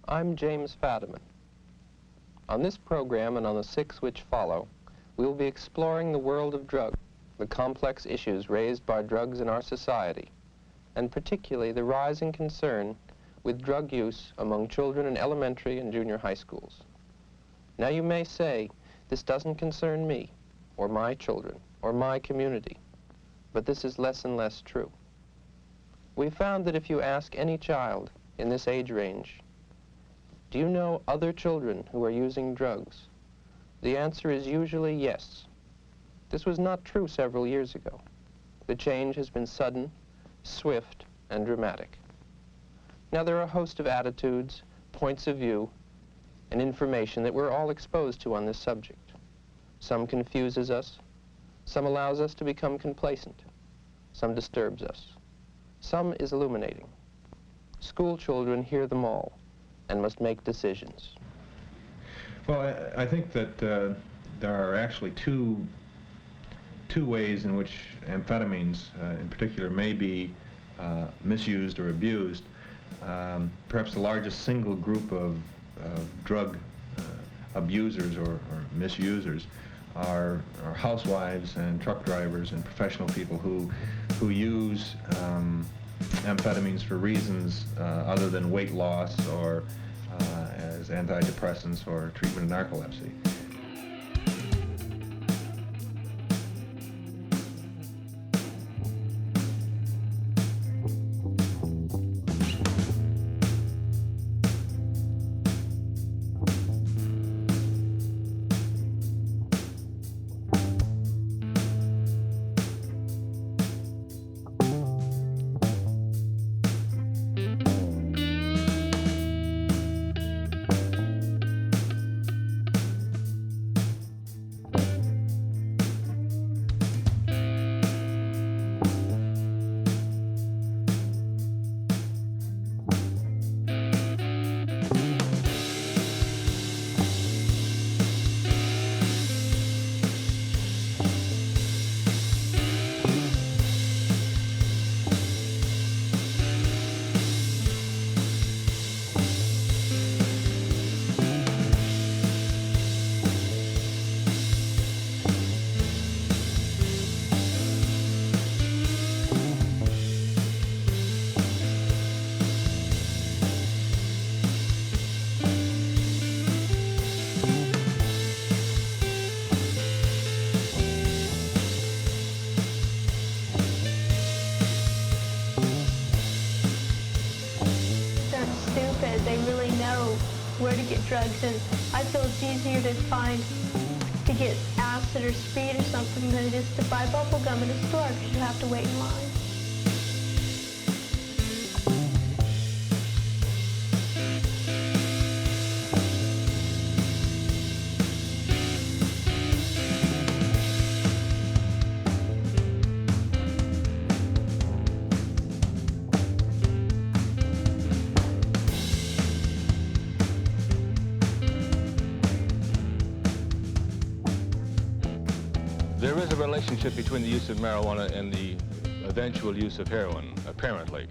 I'm James Fadiman. On this program and on the 6 which follow, we will be exploring the world of drugs, the complex issues raised by drugs in our society, and particularly the rising concern with drug use among children in elementary and junior high schools. Now you may say, this doesn't concern me, or my children, or my community, but this is less and less true. We found that if you ask any child in this age range, do you know other children who are using drugs? The answer is usually yes. This was not true several years ago. The change has been sudden, swift, and dramatic. Now there are a host of attitudes, points of view, and information that we're all exposed to on this subject. Some confuses us, some allows us to become complacent, some disturbs us, some is illuminating. School children hear them all and must make decisions. Well, I think that there are actually two ways in which amphetamines in particular may be misused or abused. Perhaps the largest single group of drug abusers or misusers are housewives and truck drivers and professional people who use amphetamines for reasons other than weight loss or as antidepressants or treatment of narcolepsy. They really know where to get drugs, and I feel it's easier to get acid or speed or something than it is to buy bubble gum at a store because you have to wait in line. There is a relationship between the use of marijuana and the eventual use of heroin, apparently.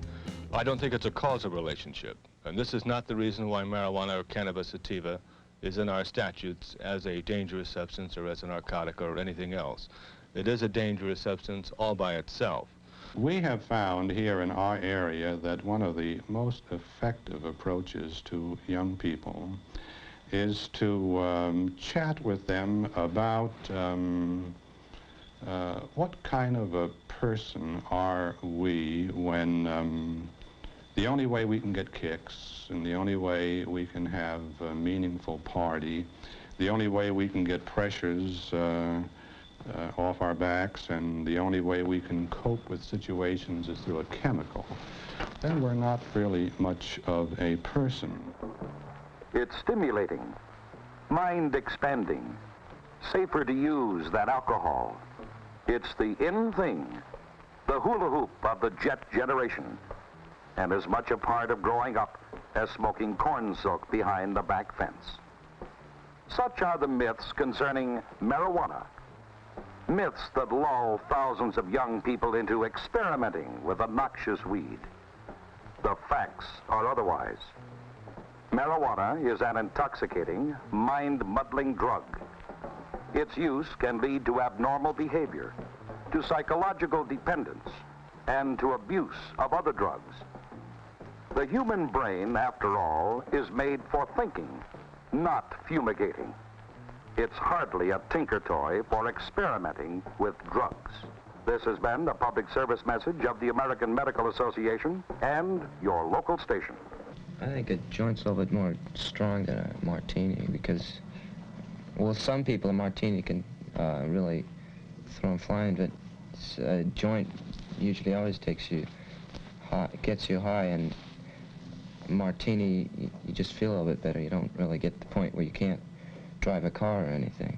I don't think it's a causal relationship, and this is not the reason why marijuana or cannabis sativa is in our statutes as a dangerous substance or as a narcotic or anything else. It is a dangerous substance all by itself. We have found here in our area that one of the most effective approaches to young people is to chat with them about what kind of a person are we when the only way we can get kicks and the only way we can have a meaningful party, the only way we can get pressures off our backs, and the only way we can cope with situations is through a chemical, then we're not really much of a person. It's stimulating, mind-expanding, safer to use than alcohol. It's the in thing, the hula hoop of the jet generation, and as much a part of growing up as smoking corn silk behind the back fence. Such are the myths concerning marijuana. Myths that lull thousands of young people into experimenting with a noxious weed. The facts are otherwise. Marijuana is an intoxicating, mind-muddling drug. Its use can lead to abnormal behavior, to psychological dependence, and to abuse of other drugs. The human brain, after all, is made for thinking, not fumigating. It's hardly a tinker toy for experimenting with drugs. This has been a public service message of the American Medical Association and your local station. I think a joint's a little bit more strong than a martini because, well, some people a martini can really throw them flying, but a joint usually always takes you high, gets you high, and a martini, you just feel a little bit better. You don't really get to the point where you can't drive a car or anything.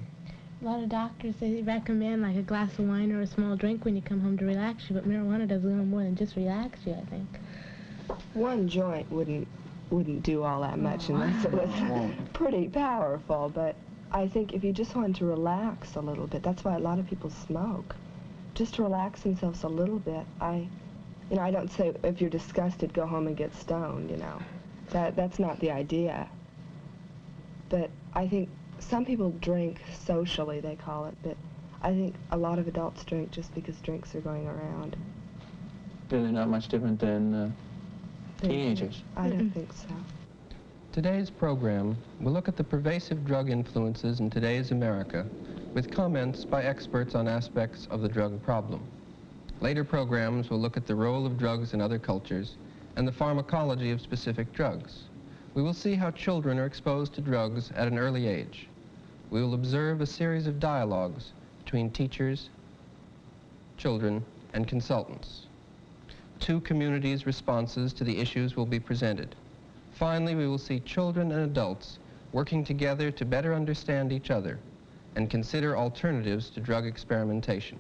A lot of doctors, they recommend like a glass of wine or a small drink when you come home to relax you, but marijuana does a little more than just relax you, I think. One joint wouldn't do all that much unless it was pretty powerful, but I think if you just wanted to relax a little bit, that's why a lot of people smoke. Just to relax themselves a little bit. I don't say if you're disgusted, go home and get stoned, That's not the idea. But I think some people drink socially, they call it, but I think a lot of adults drink just because drinks are going around. Really not much different than teenagers. I don't think so. Today's program will look at the pervasive drug influences in today's America with comments by experts on aspects of the drug problem. Later programs will look at the role of drugs in other cultures and the pharmacology of specific drugs. We will see how children are exposed to drugs at an early age. We will observe a series of dialogues between teachers, children, and consultants. Two communities' responses to the issues will be presented. Finally, we will see children and adults working together to better understand each other and consider alternatives to drug experimentation.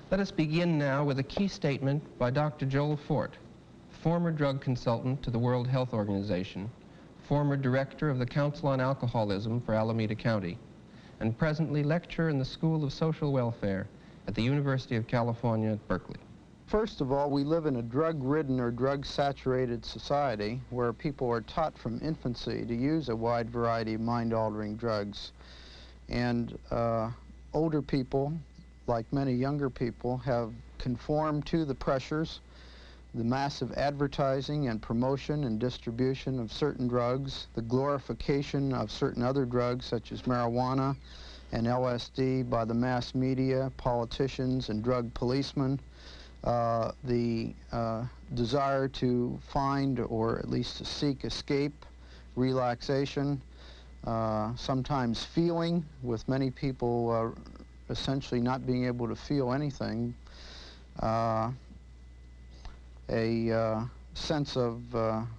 Let us begin now with a key statement by Dr. Joel Fort, former drug consultant to the World Health Organization, former director of the Council on Alcoholism for Alameda County, and presently lecturer in the School of Social Welfare at the University of California at Berkeley. First of all, we live in a drug-ridden or drug-saturated society where people are taught from infancy to use a wide variety of mind-altering drugs. And older people, like many younger people, have conformed to the pressures, the massive advertising and promotion and distribution of certain drugs, the glorification of certain other drugs such as marijuana and LSD by the mass media, politicians, and drug policemen, the desire to find or at least to seek escape, relaxation, sometimes feeling, with many people essentially not being able to feel anything, a sense of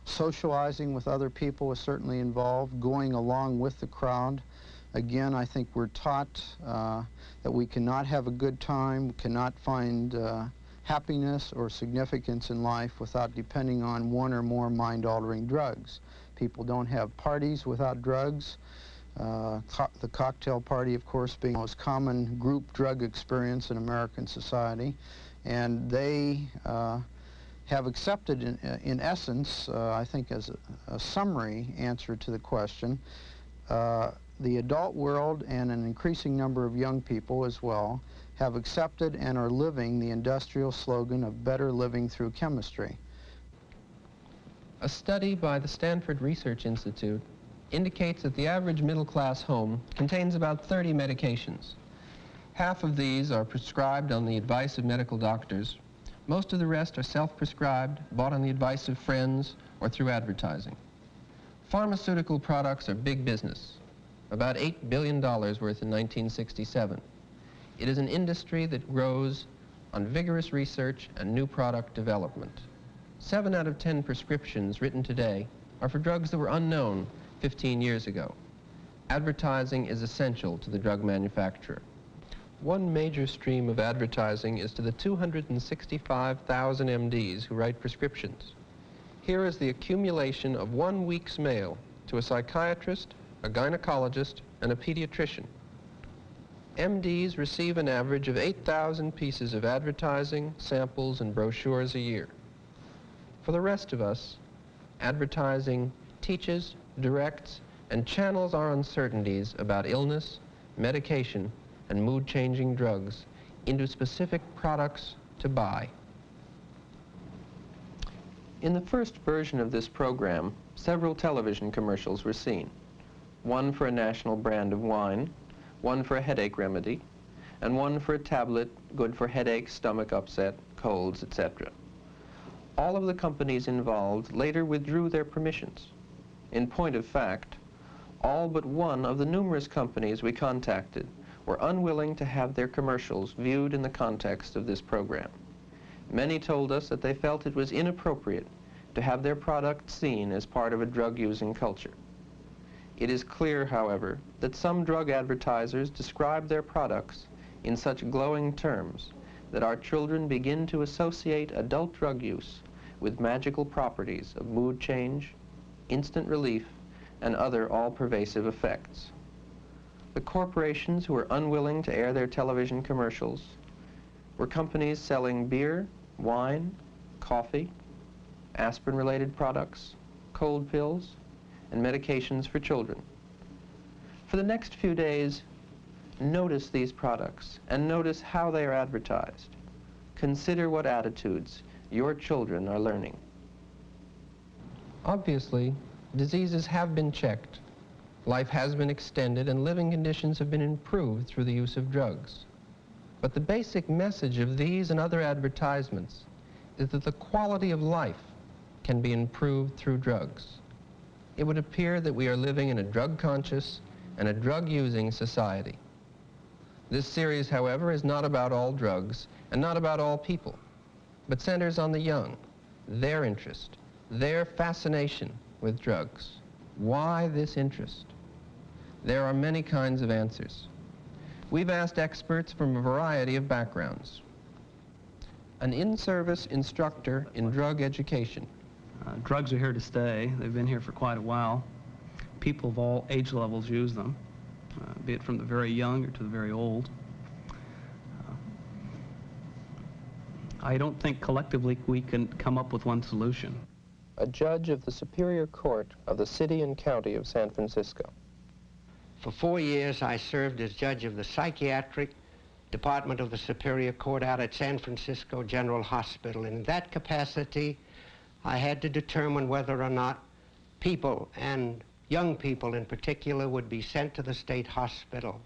socializing with other people is certainly involved, going along with the crowd. Again, I think we're taught that we cannot have a good time, cannot find happiness or significance in life without depending on one or more mind-altering drugs. People don't have parties without drugs. The cocktail party, of course, being the most common group drug experience in American society. And they have accepted, in essence, I think as a summary answer to the question, the adult world and an increasing number of young people as well have accepted and are living the industrial slogan of better living through chemistry. A study by the Stanford Research Institute indicates that the average middle-class home contains about 30 medications. Half of these are prescribed on the advice of medical doctors. Most of the rest are self-prescribed, bought on the advice of friends, or through advertising. Pharmaceutical products are big business, about $8 billion worth in 1967. It is an industry that grows on vigorous research and new product development. 7 out of 10 prescriptions written today are for drugs that were unknown 15 years ago. Advertising is essential to the drug manufacturer. One major stream of advertising is to the 265,000 MDs who write prescriptions. Here is the accumulation of 1 week's mail to a psychiatrist, a gynecologist, and a pediatrician. MDs receive an average of 8,000 pieces of advertising, samples, and brochures a year. For the rest of us, advertising teaches, directs, and channels our uncertainties about illness, medication, and mood-changing drugs into specific products to buy. In the first version of this program, several television commercials were seen. One for a national brand of wine, one for a headache remedy, and one for a tablet good for headache, stomach upset, colds, etc. All of the companies involved later withdrew their permissions. In point of fact, all but one of the numerous companies we contacted were unwilling to have their commercials viewed in the context of this program. Many told us that they felt it was inappropriate to have their product seen as part of a drug-using culture. It is clear, however, that some drug advertisers describe their products in such glowing terms that our children begin to associate adult drug use with magical properties of mood change, instant relief, and other all-pervasive effects. The corporations who were unwilling to air their television commercials were companies selling beer, wine, coffee, aspirin-related products, cold pills, and medications for children. For the next few days, notice these products and notice how they are advertised. Consider what attitudes your children are learning. Obviously, diseases have been checked, life has been extended, and living conditions have been improved through the use of drugs. But the basic message of these and other advertisements is that the quality of life can be improved through drugs. It would appear that we are living in a drug-conscious and a drug-using society. This series, however, is not about all drugs and not about all people, but centers on the young, their interest, their fascination with drugs. Why this interest? There are many kinds of answers. We've asked experts from a variety of backgrounds. An in-service instructor in drug education. Drugs are here to stay. They've been here for quite a while. People of all age levels use them, be it from the very young or to the very old. I don't think collectively we can come up with one solution. A judge of the Superior Court of the City and County of San Francisco. For 4 years, I served as judge of the Psychiatric Department of the Superior Court out at San Francisco General Hospital. And in that capacity, I had to determine whether or not people, and young people in particular, would be sent to the state hospital.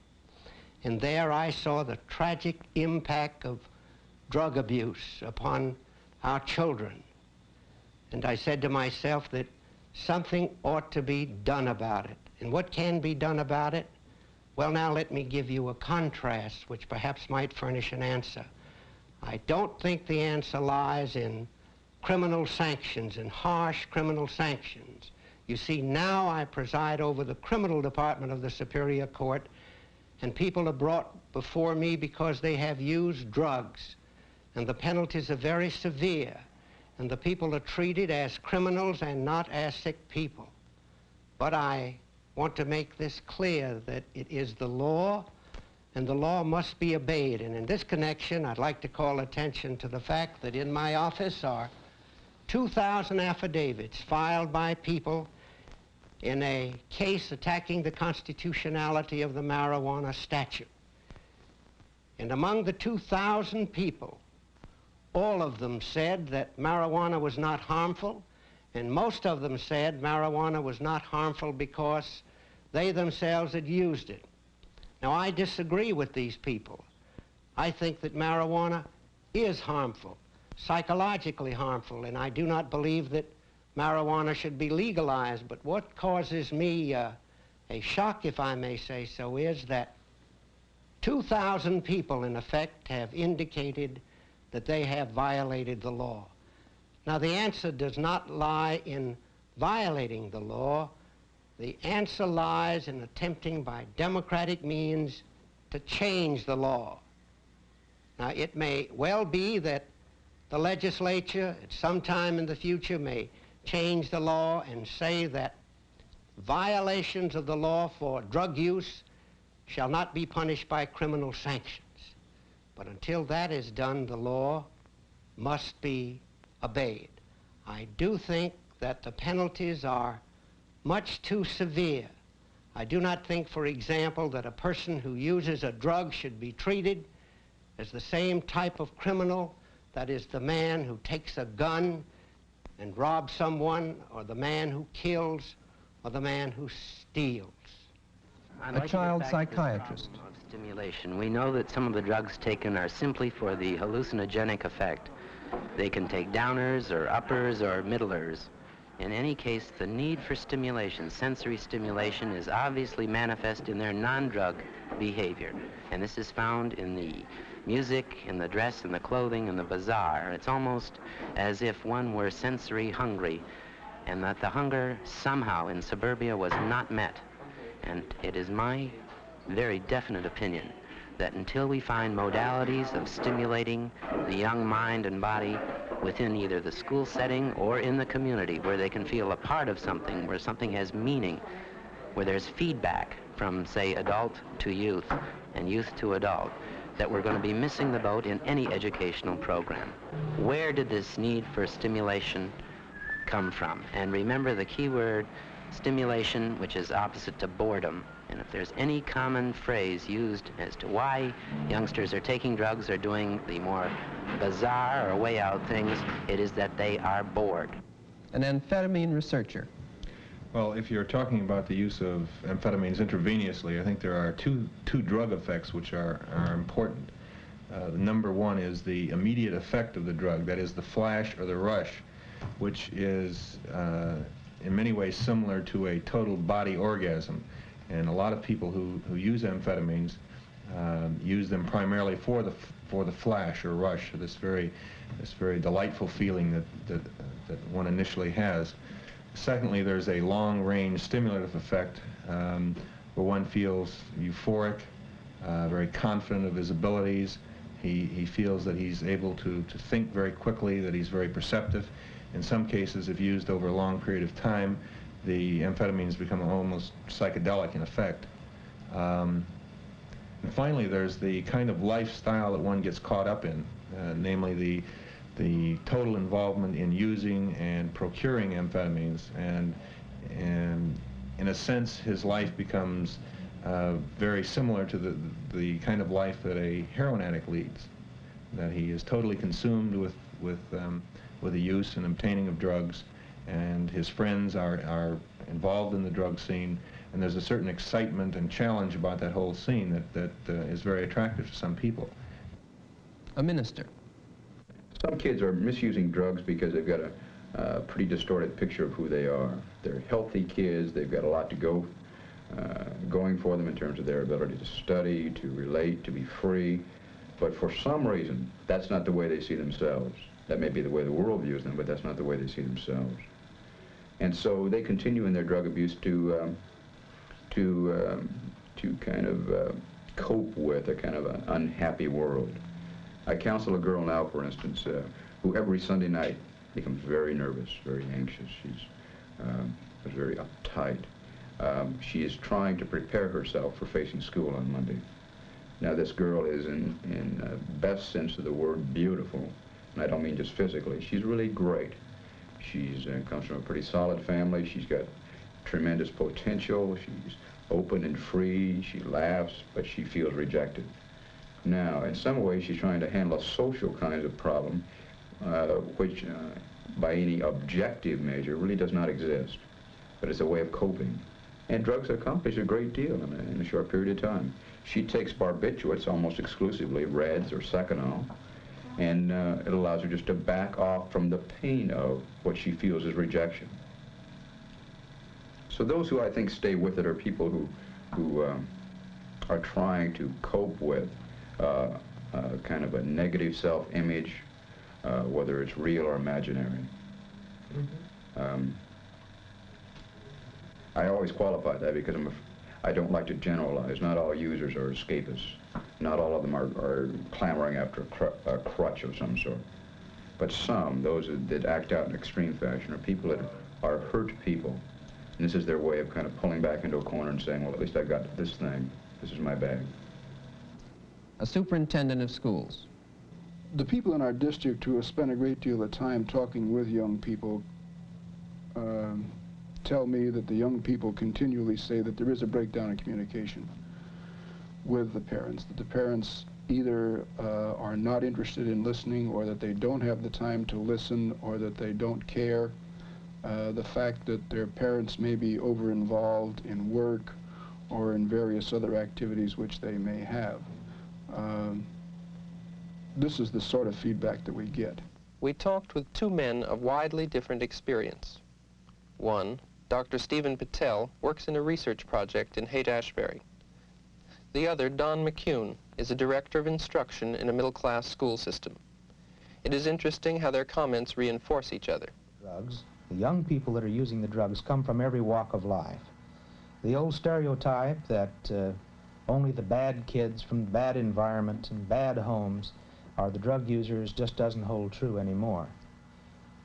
And there I saw the tragic impact of drug abuse upon our children. And I said to myself that something ought to be done about it. And what can be done about it? Well, now let me give you a contrast which perhaps might furnish an answer. I don't think the answer lies in criminal sanctions and harsh criminal sanctions. You see, now I preside over the criminal department of the Superior Court, and people are brought before me because they have used drugs, and the penalties are very severe, and the people are treated as criminals and not as sick people. But I want to make this clear that it is the law, and the law must be obeyed. And in this connection, I'd like to call attention to the fact that in my office are 2,000 affidavits filed by people in a case attacking the constitutionality of the marijuana statute. And among the 2,000 people, all of them said that marijuana was not harmful, and most of them said marijuana was not harmful because they themselves had used it. Now, I disagree with these people. I think that marijuana is harmful, psychologically harmful, and I do not believe that marijuana should be legalized. But what causes me a shock, if I may say so, is that 2,000 people, in effect, have indicated that they have violated the law. Now, the answer does not lie in violating the law. The answer lies in attempting by democratic means to change the law. Now, it may well be that the legislature at some time in the future may change the law and say that violations of the law for drug use shall not be punished by criminal sanctions. But until that is done, the law must be obeyed. I do think that the penalties are much too severe. I do not think, for example, that a person who uses a drug should be treated as the same type of criminal, that is, the man who takes a gun and robs someone, or the man who kills, or the man who steals. A child psychiatrist. Stimulation. We know that some of the drugs taken are simply for the hallucinogenic effect. They can take downers or uppers or middlers. In any case, the need for stimulation, sensory stimulation, is obviously manifest in their non-drug behavior. And this is found in the music, in the dress, in the clothing, in the bazaar. It's almost as if one were sensory hungry, and that the hunger somehow in suburbia was not met. And it is my very definite opinion that until we find modalities of stimulating the young mind and body within either the school setting or in the community, where they can feel a part of something, where something has meaning, where there's feedback from, say, adult to youth and youth to adult, that we're going to be missing the boat in any educational program. Where did this need for stimulation come from? And remember the key word, stimulation, which is opposite to boredom. And if there's any common phrase used as to why youngsters are taking drugs or doing the more bizarre or way out things, it is that they are bored. An amphetamine researcher. Well, if you're talking about the use of amphetamines intravenously, I think there are two drug effects which are important. Number one is the immediate effect of the drug, that is the flash or the rush, which is in many ways similar to a total body orgasm. And a lot of people who use amphetamines use them primarily for the flash or rush, this very delightful feeling that one initially has. Secondly, there's a long-range stimulative effect where one feels euphoric, very confident of his abilities. He feels that he's able to think very quickly, that he's very perceptive. In some cases, if used over a long period of time, the amphetamines become almost psychedelic in effect. And finally, there's the kind of lifestyle that one gets caught up in, namely the total involvement in using and procuring amphetamines, and in a sense, his life becomes very similar to the kind of life that a heroin addict leads, that he is totally consumed with the use and obtaining of drugs, and his friends are involved in the drug scene, and there's a certain excitement and challenge about that whole scene that is very attractive to some people. A minister. Some kids are misusing drugs because they've got a pretty distorted picture of who they are. They're healthy kids, they've got a lot to going for them in terms of their ability to study, to relate, to be free, but for some reason, that's not the way they see themselves. That may be the way the world views them, but that's not the way they see themselves. And so they continue in their drug abuse to kind of cope with a kind of an unhappy world. I counsel a girl now, for instance, who every Sunday night becomes very nervous, very anxious. She's very uptight. She is trying to prepare herself for facing school on Monday. Now, this girl is, in best sense of the word, beautiful. And I don't mean just physically. She's really great. She's comes from a pretty solid family. She's got tremendous potential. She's open and free. She laughs, but she feels rejected. Now, in some ways, she's trying to handle a social kind of problem, which, by any objective measure, really does not exist. But it's a way of coping. And drugs accomplish a great deal in a short period of time. She takes barbiturates almost exclusively, Reds or Seconal, and it allows her just to back off from the pain of what she feels is rejection. So those who I think stay with it are people who are trying to cope with kind of a negative self-image, whether it's real or imaginary. Mm-hmm. I always qualify that because I don't like to generalize. Not all users are escapists. Not all of them are clamoring after a crutch of some sort. But some, those that act out in extreme fashion, are people that are hurt people. And this is their way of kind of pulling back into a corner and saying, well, at least I've got this thing. This is my bag. A superintendent of schools. The people in our district who have spent a great deal of time talking with young people tell me that the young people continually say that there is a breakdown in communication with the parents, that the parents either are not interested in listening, or that they don't have the time to listen, or that they don't care. The fact that their parents may be over-involved in work or in various other activities which they may have. This is the sort of feedback that we get. We talked with two men of widely different experience. One, Dr. Stephen Patel, works in a research project in Haight-Ashbury. The other, Don McCune, is a director of instruction in a middle-class school system. It is interesting how their comments reinforce each other. Drugs. The young people that are using the drugs come from every walk of life. The old stereotype that only the bad kids from bad environments and bad homes are the drug users just doesn't hold true anymore.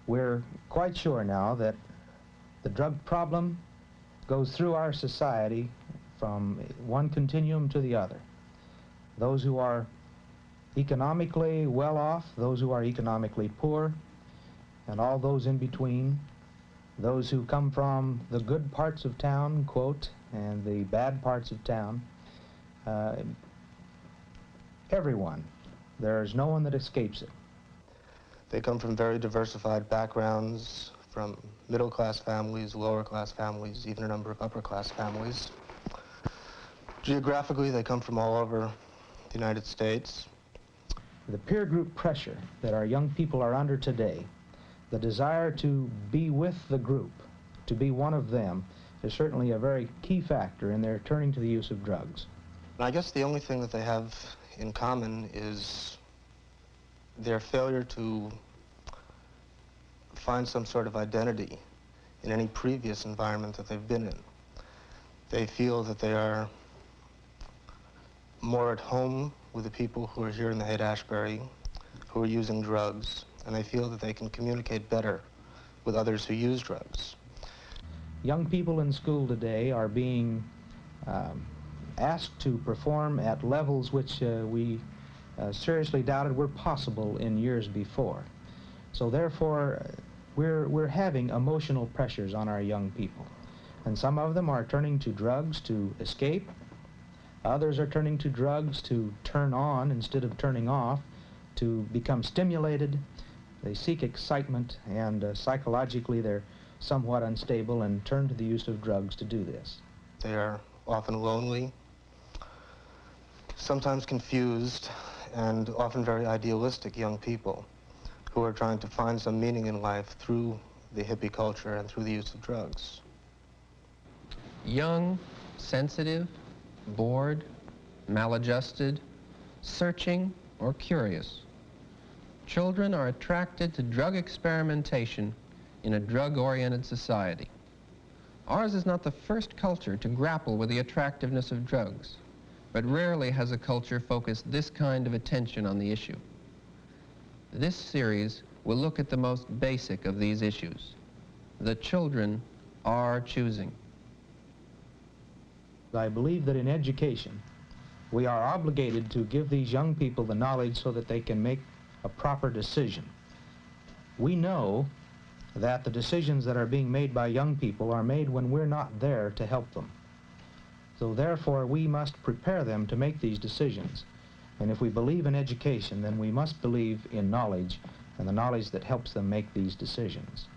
We're quite sure now that the drug problem goes through our society from one continuum to the other. Those who are economically well off, those who are economically poor, and all those in between, those who come from the good parts of town, quote, and the bad parts of town, everyone. There's no one that escapes it. They come from very diversified backgrounds, from middle-class families, lower-class families, even a number of upper-class families. Geographically, they come from all over the United States. The peer group pressure that our young people are under today, the desire to be with the group, to be one of them, is certainly a very key factor in their turning to the use of drugs. I guess the only thing that they have in common is their failure to find some sort of identity in any previous environment that they've been in. They feel that they are more at home with the people who are here in the Haight-Ashbury, who are using drugs, and they feel that they can communicate better with others who use drugs. Young people in school today are being asked to perform at levels which we seriously doubted were possible in years before. So therefore, we're having emotional pressures on our young people. And some of them are turning to drugs to escape. Others are turning to drugs to turn on instead of turning off, to become stimulated. They seek excitement, and psychologically they're somewhat unstable and turn to the use of drugs to do this. They are often lonely, sometimes confused, and often very idealistic young people who are trying to find some meaning in life through the hippie culture and through the use of drugs. Young, sensitive, bored, maladjusted, searching, or curious. Children are attracted to drug experimentation in a drug-oriented society. Ours is not the first culture to grapple with the attractiveness of drugs, but rarely has a culture focused this kind of attention on the issue. This series will look at the most basic of these issues. The children are choosing. I believe that in education, we are obligated to give these young people the knowledge so that they can make a proper decision. We know that the decisions that are being made by young people are made when we're not there to help them. So therefore, we must prepare them to make these decisions. And if we believe in education, then we must believe in knowledge, and the knowledge that helps them make these decisions.